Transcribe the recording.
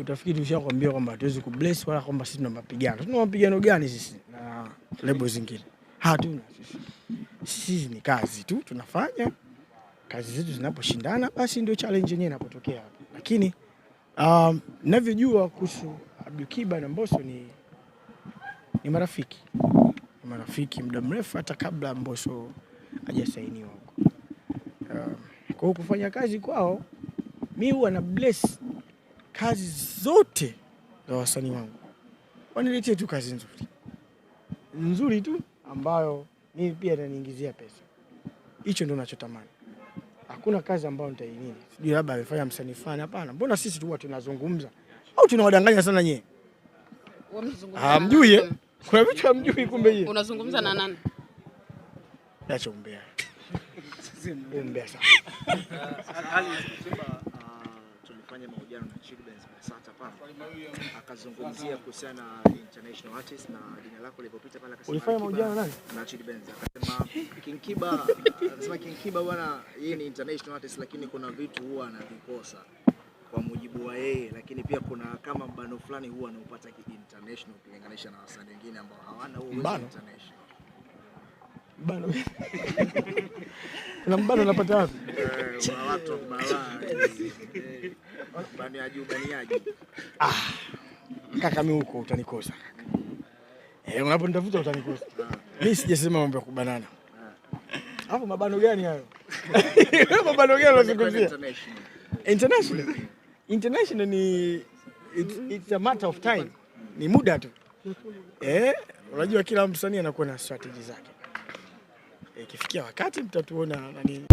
utafikiri tushakwambia kwamba hatuwezi kubless wala kwamba sisi tuna mapigano. Tuna mapigano gani sisi na label zingine? Hatuna sisi. Sisi ni kazi tu tunafanya. Kazi zetu zinaposhindana basi ndio challenge yenyewe inapotokea hapo. Lakini ninavyojua kuhusu Abdulkiba na Mbosso ni marafiki. Ni marafiki muda mrefu hata kabla Mbosso hajasainiwa huko. Kwa kufanya kazi kwao mimi huwa na bless kazi zote za wasanii wangu. Waniletee tu kazi nzuri. Nzuri tu ambayo mimi pia inaniingizia pesa. Hicho ndio ninachotamani. Hakuna kazi ambayo nitainini. Sijui labda amefanya msanii fulani, hapana. Mbona sisi tu huwa tunazungumza? Au tunawadanganya sana nyewe? Mjui kuna vitu hamjui kumbe yeye. Unazungumza na nani? Acha umbea. Umbea sana. Ali Simba tulifanya mahojiano na Chidi Benz Basata pale. Akazungumzia kuhusiana na international artist na jina lako lilipopita pale akasema. Ulifanya mahojiano na nani? Na Chidi Benz. Akasema King Kiba, anasema King Kiba bwana yeye ni international artist lakini kuna vitu huwa anavikosa kwa mujibu wa yeye, lakini pia kuna kama mbano fulani huwa anaupata international ukilinganisha na wasanii wengine ambao hawana huo international. Mbano. Na mbano unapata wapi? Kuna watu wa kubalaa. Mbano ya juu bani yaje. Kaka mimi huko utanikosa. Unaponitafuta utanikosa. Mimi sijasema mambo ya kubanana. Hapo mabano gani hayo? Mabano gani unazungumzia? International. International ni it's a matter of time. Ni muda tu. Unajua kila msanii anakuwa na strategy zake. Ikifikia wakati mtatuona nani